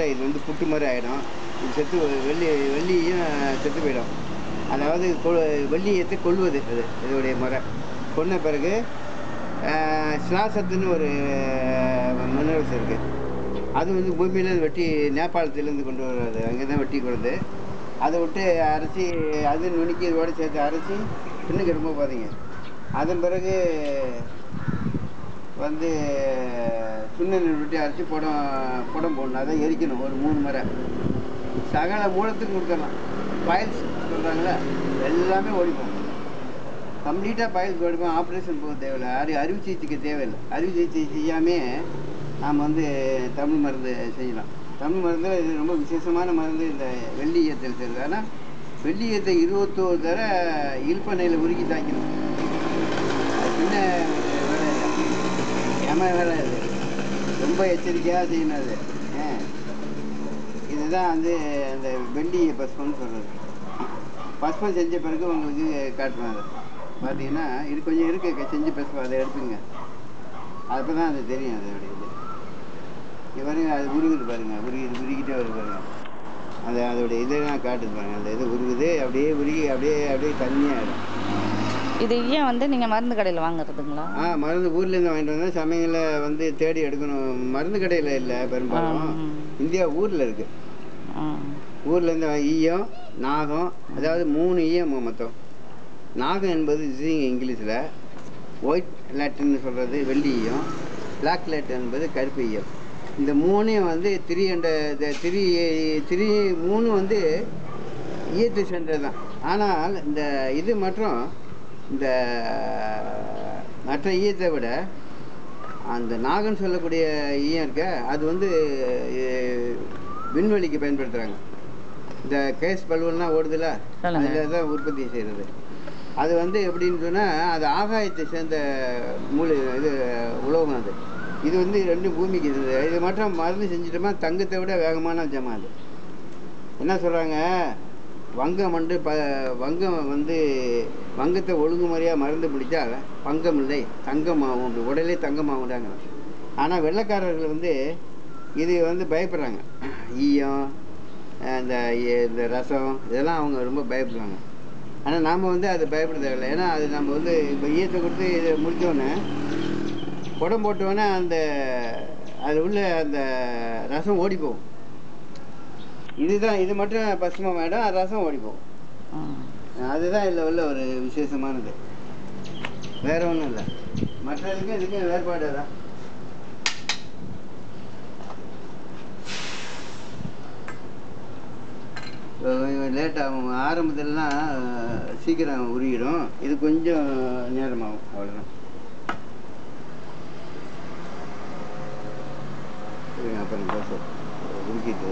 இது வந்து புட்டு மாதிரி ஆகிடும். இது செத்து வெள்ளியும் செத்து போயிடும். அதாவது வெள்ளியத்தை கொள்வது அது இதோடைய முறை. கொன்ன பிறகு ஸ்லாசத்துன்னு ஒரு மினரல்ஸ் இருக்குது. அது வந்து பூமியிலேருந்து வெட்டி நேபாளத்துலேருந்து கொண்டு வர்றது. அங்கே தான் வெட்டி கொண்டு அதை விட்டு அரைச்சி அது நுணுக்கி இதோடு சேர்த்து அரைச்சி பின்னுக்கு ரொம்ப பார்த்தீங்க. அதன் பிறகு வந்து சுண்ணெண்ணெய் விட்டு அரைச்சி புடம் போடணும். அதை எரிக்கணும் ஒரு 3 முறை. சகல மூலத்துக்கு கொடுத்துடலாம். பைல்ஸ் சொல்கிறாங்களே எல்லாமே ஓடிப்போம். கம்ப்ளீட்டாக பைல்ஸ் ஓடிப்போம். ஆப்ரேஷன் போக தேவையில்லை. அறுவை சிகிச்சைக்கு தேவையில்லை. அறுவை சிகிச்சை செய்யாமே நாம் வந்து தமிழ் மருந்து செய்யலாம். தமிழ் மருந்து இது ரொம்ப விசேஷமான மருந்து. இந்த வெள்ளி ஈயத்தில் செய்கிறது. ஆனால் வெள்ளி ஈயத்தை 21 தடவை இல்பனையில் உருக்கி தாக்கணும். அது பின்ன வேலை இது ரொம்ப எச்சரிக்கையாக செய்யணும். அது இதுதான் வந்து அந்த வெள்ளி பஸ்பம்னு சொல்கிறது. பஸ்பம் செஞ்ச பிறகு உங்களுக்கு காட்டுவேன். அதை பார்த்தீங்கன்னா இது கொஞ்சம் இருக்குது செஞ்சு பஸ்பம். அதை எடுத்துங்க. அப்போ தான் அது தெரியும். அதோடைய இது பாருங்க. அது உருகுது பாருங்கள். உருகிட்டே வருது பாருங்கள். அதோடைய இதெல்லாம் காட்டுது பாருங்கள். அந்த இது உருகுது. அப்படியே உருகி அப்படியே தண்ணியாகிடும். இது ஏன் வந்து நீங்கள் மருந்து கடையில் வாங்குறதுங்களா? மருந்து ஊர்லேருந்து வாங்கிட்டு வந்தால் சமையலில் வந்து தேடி எடுக்கணும். மருந்து கடையில் இல்லை பெரும்பாலும். இந்தியா ஊரில் இருக்குது. ஊர்லேருந்து ஈயம், நாகம், அதாவது 3 ஈயம் மொத்தம். நாகம் என்பது இங்கிலீஷில், ஒயிட் லேட்டுன்னு சொல்கிறது வெள்ளி ஈயம், பிளாக் லேட் என்பது கருப்பு ஈயம். இந்த 3ஐயும் வந்து 3 வந்து ஈயத்தை சேர்ந்தது தான். ஆனால் இந்த இது மற்றும் இந்த மற்ற ஈயத்தை விட அந்த நாகன் சொல்லக்கூடிய ஈயம் இருக்க அது வந்து விண்வெளிக்கு பயன்படுத்துகிறாங்க. இந்த கேஸ் பல்வெல்லாம் ஓடுதுல, அதில் தான் உற்பத்தி செய்கிறது. அது வந்து எப்படின்னு சொன்னால் அது ஆகாயத்தை சேர்ந்த உலோகம். அது இது வந்து 2 பூமிக்கு இருக்குது. இது மட்டும் மருந்து செஞ்சிட்டோமா தங்கத்தை விட வேகமான ஜமா. அது என்ன சொல்கிறாங்க, வங்கம் வந்து வங்கத்தை ஒழுங்குமுறையாக மருந்து பிடிச்சால் பங்கம் இல்லை தங்கமாகும், உடலே தங்கமாகும்டாங்க. ஆனால் வெள்ளைக்காரர்கள் வந்து இது வந்து பயப்படுறாங்க. ஈயம், இந்த ரசம் இதெல்லாம் அவங்க ரொம்ப பயப்படுறாங்க. ஆனால் நாம் வந்து அது பயப்பட தேவையில்லை. ஏன்னா அது நம்ம வந்து இப்போ ஈயத்தை கொடுத்து இதை முடித்தோடனே குடம் போட்டோன்னே அது உள்ள அந்த ரசம் ஓடி போகும். இது மட்டும் பசுமம் ஆகிடும். ரசம் ஓடி போகும். அதுதான் இதில் உள்ள ஒரு விசேஷமானது. வேற ஒன்றும் இல்லை. மற்றதுக்கும் இதுக்கும் வேறுபாடு தான். லேட்டாகும். ஆரம்பத்துலலாம் சீக்கிரம் உருகிடும். இது கொஞ்சம் நேரமாகும். அவ்வளோதான். அப்புறம் உருக்கிட்டு